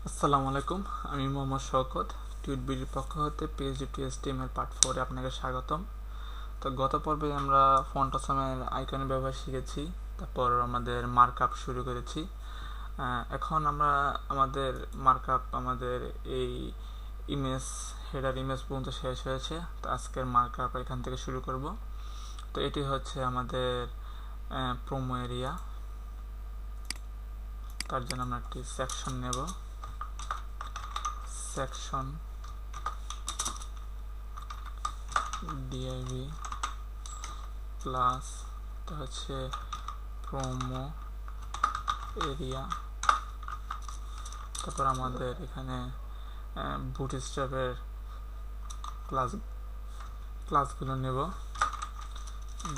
আসসালামু আলাইকুম, আমি মোহাম্মদ শওকত। টিউটবিডির পক্ষ হতে পিএইচডি টু এসটিএমএল পার্ট 4 এ আপনাকে স্বাগতম। তো গত পর্বে আমরা ফন্ট অসমের আইকনের ব্যবহার শিখেছি, তারপর আমাদের মার্কআপ শুরু করেছি। এখন আমরা আমাদের মার্কআপ আমাদের এই ইমেজ হেডার ইমেজ পর্যন্ত শেষ হয়েছে। তো আজকের মার্কআপ এখান থেকে শুরু করব। তো এটি হচ্ছে আমাদের প্রোমো এরিয়া। তার জন্য আমরা একটি সেকশন নেব। সেকশন div প্লাস হচ্ছে প্রোমো এরিয়া। তারপর আমাদের এখানে বুটস্ট্র্যাপের ক্লাসগুলো নেব।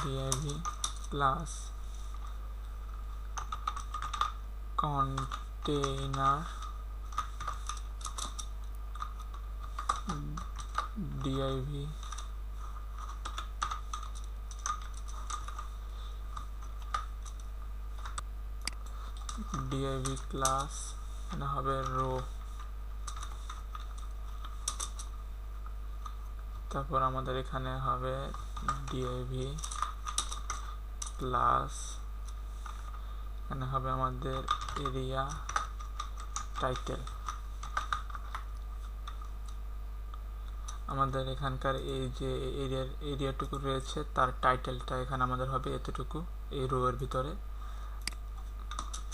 div plus container div class এটা হবে রো। তারপর আমাদের এখানে হবে div প্লাস এখানে হবে আমাদের এরিয়া টাইটেল। আমাদের এখানকার এই যে এরিয়াটুকু রয়েছে তার টাইটেলটা এখানে আমাদের হবে এতটুকু, এই রো এর ভিতরে।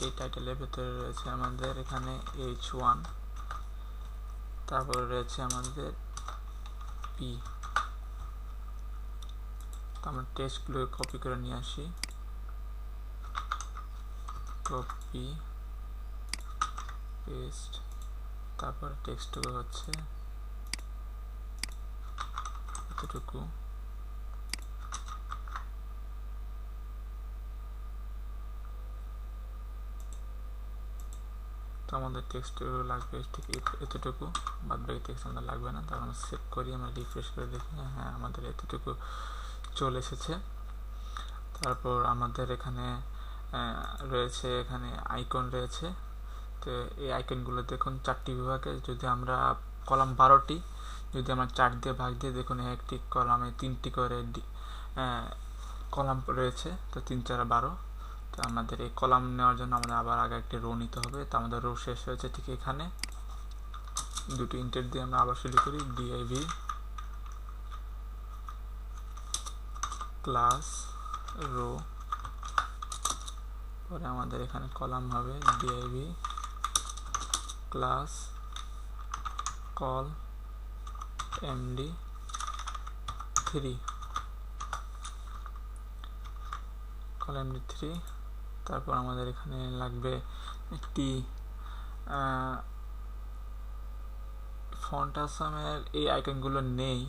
এই টাইটেলের ভিতরে রয়েছে আমাদের এখানে h1, তারপরে রয়েছে আমাদের p। আমরা টেক্সটগুলো কপি করে নিয়ে আসি, কপি পেস্ট। তারপর টেক্সটগুলো হচ্ছে এতটুকু। তো আমাদের টেক্সটগুলো লাগবে ঠিক এতটুকু, বাদ বাকি টেক্সট আমাদের লাগবে না। তারপর আমরা সেভ করি, আমরা রিফ্রেশ করে দেখি, হ্যাঁ আমাদের এতটুকু চলে এসেছে। তারপর আমাদের এখানে রয়েছে এখানে আইকন রয়েছে। তো এই আইকনগুলো দেখুন 4টি বিভাগে। যদি আমরা কলাম 12টি, যদি আমরা 4 দিয়ে ভাগ দিয়ে দেখুন একটি কলামে 3টি করে কলাম রয়েছে। তো 3 4 12। তো আমাদের এই কলাম নেওয়ার জন্য আমাদের আবার আগে একটি রো নিতে হবে। তো আমাদের রো শেষ হয়েছে ঠিক এখানে। দুটি ইন্টার দিয়ে আমরা আবার শুরু করি, div ক্লাস রো। পরে আমাদের এখানে কলাম হবে div class call md3, call md3। তারপর আমাদের এখানে লাগবে একটি ফন্ট আসামের এই আইকনগুলো নেই,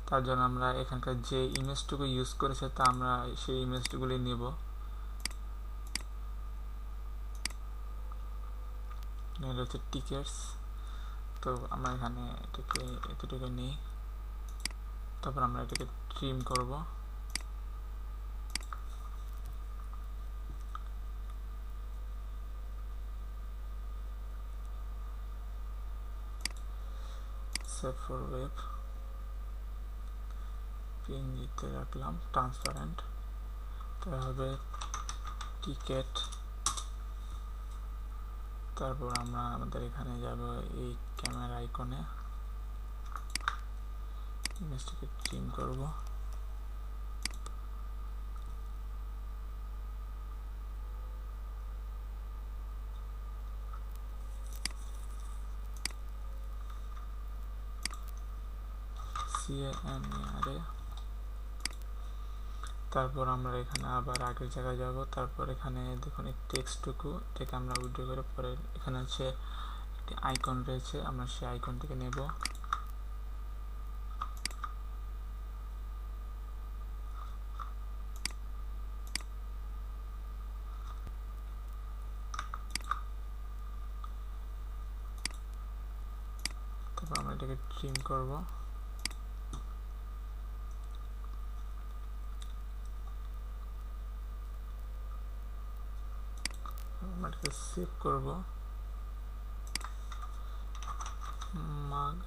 তার জন্য আমরা এখানকার যে ইমেজটুকু ইউজ করেছে তা আমরা সেই ইমেজটুকুলি নেব। হচ্ছে টিকেটস। তো আমরা এখানে এটাকে এতটুকু নিই। তারপর আমরা এটাকে ট্রিম করব। সেভ ফর ওয়েব, পিএনজিতে রাখলাম, ট্রান্সপারেন্ট। তার হবে টিকেট। তারপর আমরা আমাদের এখানে যাব এই ক্যামেরা আইকনে, ইমেজটাকে ট্রিম করব। তারপর আমরা এখানে আবার আগের জায়গায় যাব। তারপর এখানে দেখুন এই টেক্সটটুকু, এটাকে আমরা উইথড্র করে পরে এখানে হচ্ছে একটি আইকন রয়েছে, আমরা সেই আইকনটিকে নেব। তারপর আমরা এটাকে ট্রিম করব। আমরা এটাকে সেভ করব। প্লাগ,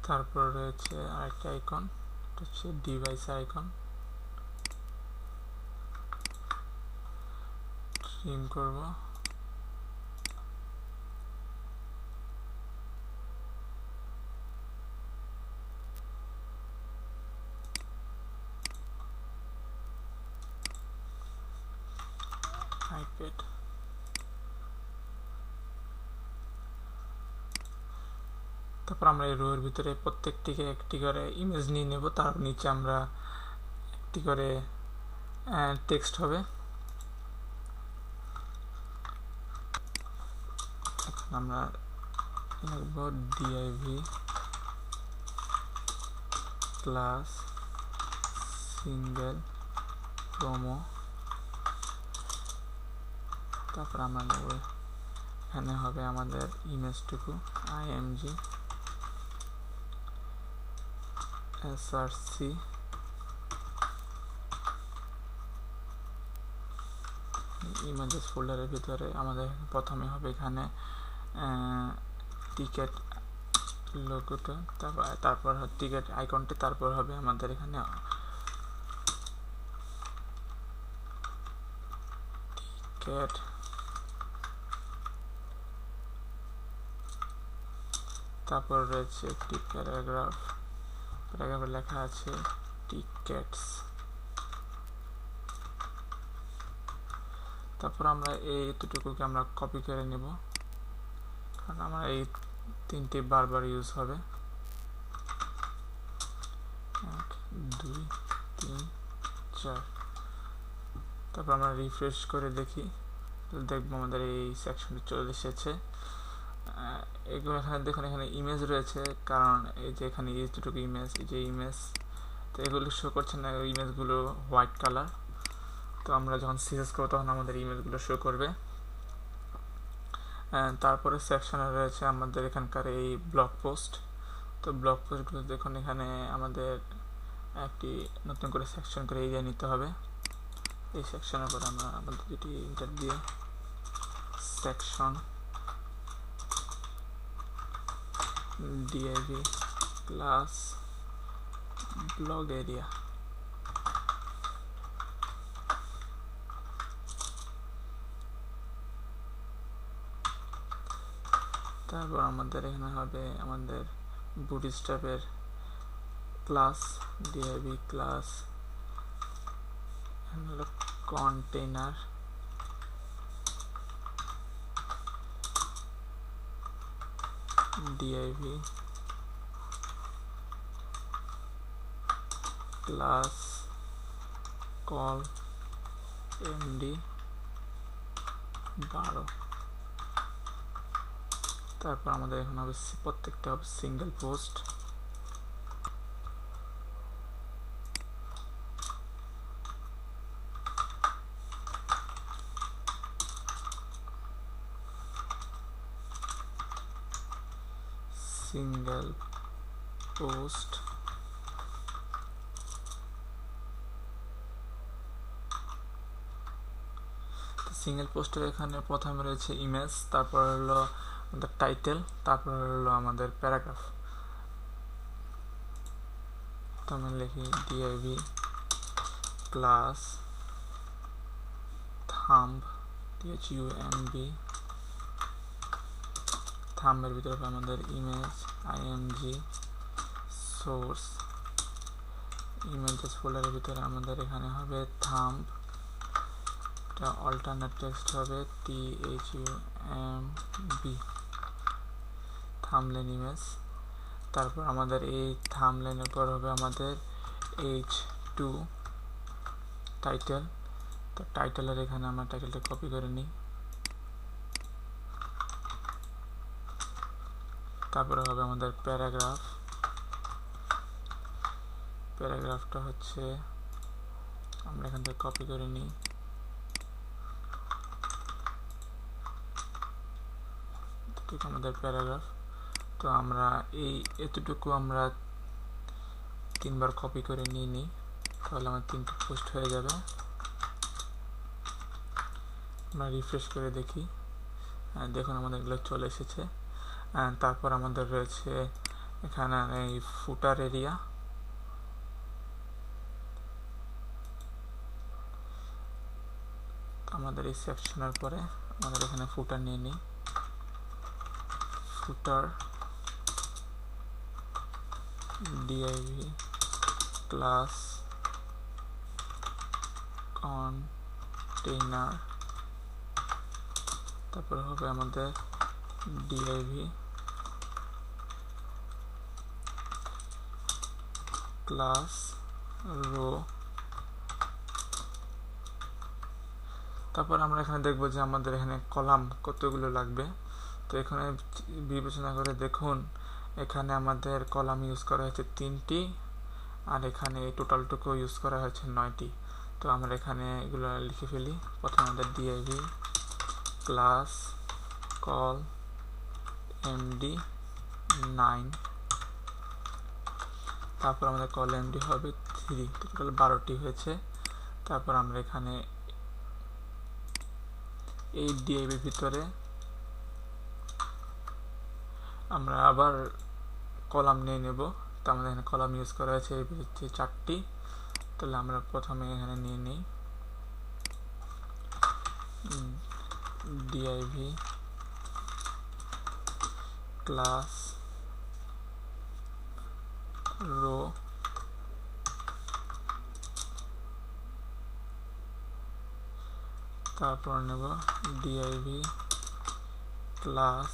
তারপর রয়েছে আরেকটা আইকন, এটা হচ্ছে ডিভাইস আইকন, ট্রিম করব। আইপ্যাড, তারপর আমরা এই রোয়ের ভিতরে প্রত্যেকটিকে একটি করে ইমেজ নিয়ে নেব, তার নিচে আমরা একটি করে টেক্সট হবে। আমরা লিখব div ক্লাস সিঙ্গেল প্রোমো, তারপর আমরা নেব এখানে হবে আমাদের ইমেজটুকু img src, ইমেজেস ফোল্ডারের ভিতরে আমাদের প্রথমে হবে এখানে টিকেট লোগোটা, তারপর টিকেট আইকনটি, তারপর হবে আমাদের এখানে টিকেট, তারপর রয়েছে একটি প্যারাগ্রাফে লেখা আছে টিকেটস। তারপর আমরা এইটুকুকে আমরা কপি করে নেব, কারণ আমরা এই তিনটি বারবার ইউজ হবে। 1 2 3 4। তারপর আমরা রিফ্রেশ করে দেখি, দেখবো আমাদের এই সেকশনটি চলে এসেছে। এগুলো এখানে দেখুন, এখানে ইমেজ রয়েছে, কারণ এই যে এখানে এইটুকু ইমেজ, এই যে ইমেজ, তো এগুলো শো করছে না, ওই ইমেজগুলো হোয়াইট কালার। তো আমরা যখন সিএস করবো তখন আমাদের ইমেজগুলো শো করবে। তারপরে সেকশনে রয়েছে আমাদের এখানকার এই ব্লগ পোস্ট। তো ব্লগ পোস্টগুলো দেখুন, এখানে আমাদের একটি নতুন করে সেকশন করে এরিয়া নিতে হবে। এই সেকশনের পরে আমরা আমাদের দুটি ইন্টার দিয়ে section div class blog area, তারপর আমাদের এখানে হবে আমাদের বুটস্ট্র্যাপের class div class container, div class col md12। তারপর আমাদের এখানে হবে প্রত্যেকটা হবে single post. Single post, single পোস্টের এখানে প্রথমে রয়েছে ইমেজ, তারপর হলো আমাদের টাইটেল, তারপর হলো আমাদের প্যারাগ্রাফ। তো আমি লিখি div ক্লাস থাম্ব, thumb, থাম্বের ভিতরে হবে আমাদের ইমেজ img সোর্স, ইমেজেস ফোল্ডারের ভিতরে আমাদের এখানে হবে থাম্ব, এটা অল্টারনেট টেক্সট হবে thumb, থাম্বনেল ইমেজ। তারপর আমাদের এই থাম্বনেলের পর হবে আমাদের h2 টাইটেল। তো টাইটেলের এখানে আমরা টাইটেলটা কপি করে নিই, তারপরে হবে আমাদের প্যারাগ্রাফ, প্যারাগ্রাফটা হচ্ছে আমরা এখান থেকে কপি করে নিই, আমাদের প্যারাগ্রাফ। তো আমরা এতটুকু আমরা 3বার কপি করে নিই, তাহলে আমার 3টি পোস্ট হয়ে যাবে। আমরা রিফ্রেশ করে দেখি, দেখুন আমাদের এগুলো চলে এসেছে। তারপর আমাদের রয়েছে এখানে এই ফুটার এরিয়া, আমাদের এই সেকশনের পরে আমাদের এখানে ফুটার নিয়ে নিই। ফুটার div ক্লাস কন্টেইনার, তারপর হবে আমাদের div ক্লাস রো। তারপর আমরা এখানে দেখব যে আমাদের এখানে কলাম কতগুলো লাগবে। তো এখানে বিবেচনা করে দেখুন, এখানে আমাদের কলাম ইউজ করা হয়েছে 3টি, আর এখানে এই টোটালটুকু ইউজ করা হয়েছে 9টি। তো আমরা এখানে এগুলো লিখে ফেলি। প্রথমে আমাদের div ক্লাস কল md9, তারপর আমাদের কল md হবে 3, টোটাল 12টি হয়েছে। তারপর আমরা এখানে এই div ভিতরে আমরা আবার কলাম নিয়ে নেব। তো আমাদের এখানে কলাম ইউজ করা হয়েছে 4টি। তাহলে আমরা প্রথমে এখানে নিয়ে নিই div ক্লাস রো, তারপর নেব div ক্লাস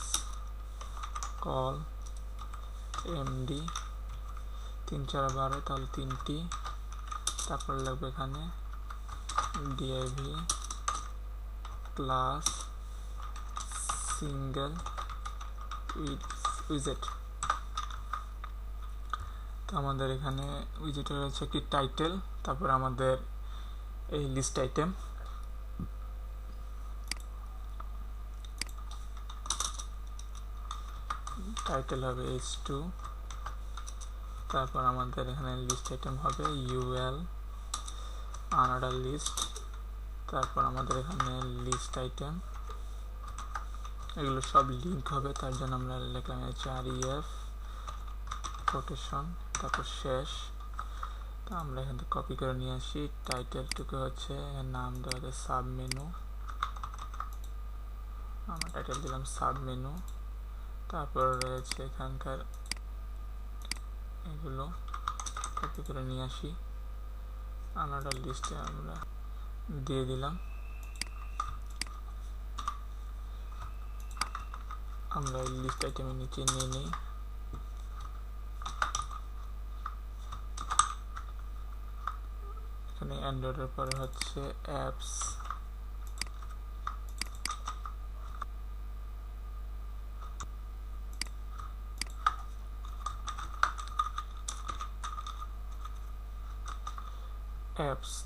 কল md 3 4 12, তাহলে 3টি। তারপর লাগবে এখানে div ক্লাস সিঙ্গেল উইজেট। তো আমাদের এখানে উইজেট রয়েছে একটি টাইটেল, তারপর আমাদের এই লিস্ট আইটেম, টাইটেল হবে h2, তারপর আমাদের এখানে লিস্ট আইটেম হবে ul আনঅর্ডার লিস্ট, তারপর আমাদের এখানে লিস্ট আইটেম, এগুলো সব লিঙ্ক হবে, তার জন্য আমরা লিখলাম href কোটেশন, তারপর শেষ। তো আমরা এখান থেকে কপি করে নিয়ে আসি। টাইটেলটুকু হচ্ছে নাম দেওয়া হবে সাব মেনু, আমরা টাইটেল দিলাম সাব মেনু। তারপর রয়েছে এখানকার এগুলো কপি করে নিয়ে আসি, আনঅর্ডার লিস্টে আমরা দিয়ে দিলাম। আমরা এই লিস্ট আইটেমের নিচে নিয়ে নিই। এখানে অ্যান্ড্রয়েডের পরে হচ্ছে অ্যাপস,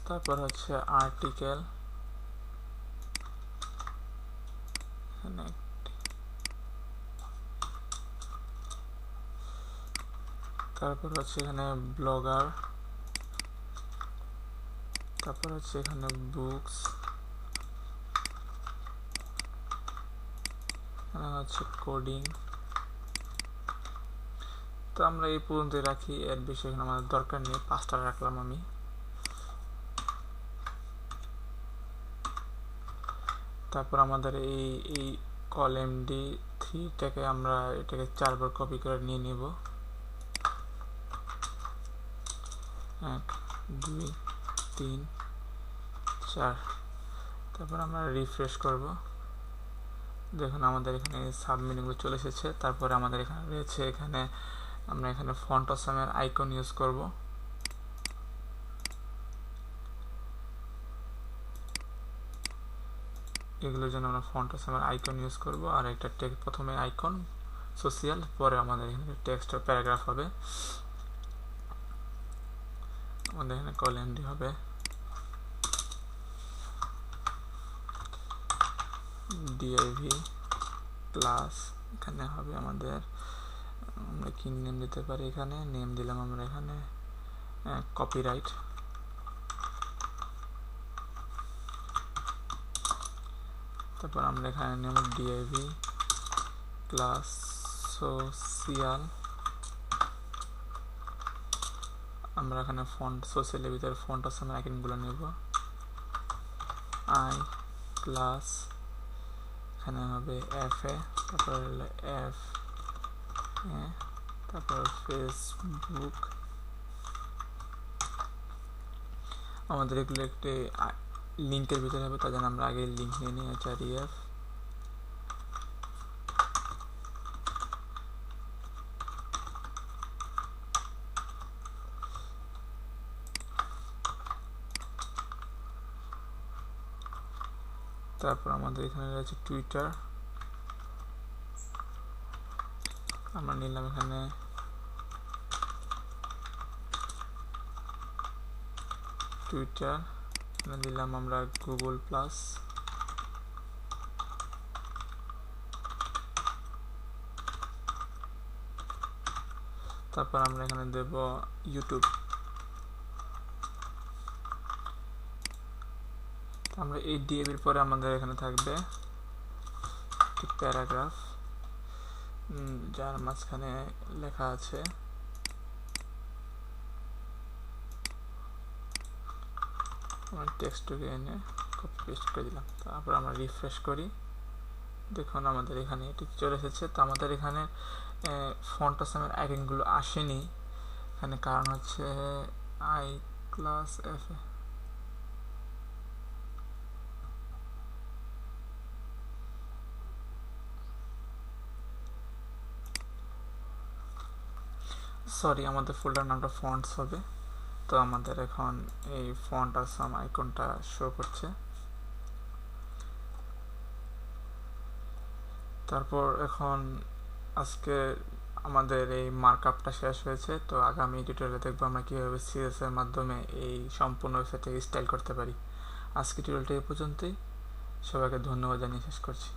তারপর হচ্ছে আর্টিকেল, তারপর হচ্ছে এখানে ব্লগার, তারপর হচ্ছে এখানে বুকস, এখানে হচ্ছে কোডিং। তো আমরা এই পর্যন্ত রাখি, এর বেশি এখানে আমাদের দরকার নেই, 5টা রাখলাম আমি। তারপর আমাদের এই কল md3টাকে আমরা এটাকে 4বার কপি করে নিয়ে নিব, 1 2 3 4। তারপর আমরা রিফ্রেশ করব, দেখুন আমাদের এখানে সাবমেনুগুলো চলে এসেছে। তারপরে আমাদের এখানে রয়েছে, এখানে আমরা এখানে ফন্ট অসামের আইকন ইউজ করব। এগুলোর জন্য আমরা ফন্ট অসামের আইকন ইউজ করব, আর একটা টেক্সট, প্রথমে আইকন সোশিয়াল, পরে আমাদের এখানে টেক্সট আর প্যারাগ্রাফ হবে। আমাদের এখানে কল এমডি হবে div ক্লাস, এখানে হবে আমাদের, আমরা কি নেম দিতে পারি, এখানে নেম দিলাম আমরা এখানে কপিরাইট। তারপর আমরা এখানে নেব div ক্লাস সোশিয়াল, আমরা এখানে ফন্ট সোশ্যালের ভিতরে ফন্ট আছে, আমরা আইকনগুলো নেব। আই ক্লাস, এখানে হবে এফ এ, তারপর হলো এফ এ, তারপর ফেসবুক। আমাদের এগুলো একটি লিঙ্কের ভিতরে হবে, তার জন্য আমরা আগে লিঙ্ক নিয়ে নিই HREF। তারপর আমাদের এখানে রয়েছে টুইটার, আমরা নিলাম এখানে টুইটার, এখানে দিলাম আমরা গুগল প্লাস। তারপর আমরা এখানে দেব ইউটিউব। আমরা এই ডিএবির পরে আমাদের এখানে থাকবে একটি প্যারাগ্রাফ, যার মাঝখানে লেখা আছে আমরা টেক্সটকে এনে কপি পেস্ট করে দিলাম। তারপর আমরা রিফ্রেশ করি, দেখুন আমাদের এখানে এটি চলে এসেছে। তো আমাদের এখানে ফন্ট আসামের আইকনগুলো আসেনি, এখানে কারণ হচ্ছে I class F A. Sorry, আমাদের ফোল্ডার নামটা ফন্টস হবে। তো আমাদের এখন এই ফন্ট আসাম আইকনটা শো করছে। তারপর এখন আজকে আমাদের এই মার্কআপটা শেষ হয়েছে। তো আগামী টিউটোরিয়ালে দেখবো আমরা কীভাবে CSS এর মাধ্যমে এই সম্পূর্ণ ওয়েবসাইটে স্টাইল করতে পারি। আজকে টিউটোরিয়ালটা এই পর্যন্তই, সবাইকে ধন্যবাদ জানিয়ে শেষ করছি।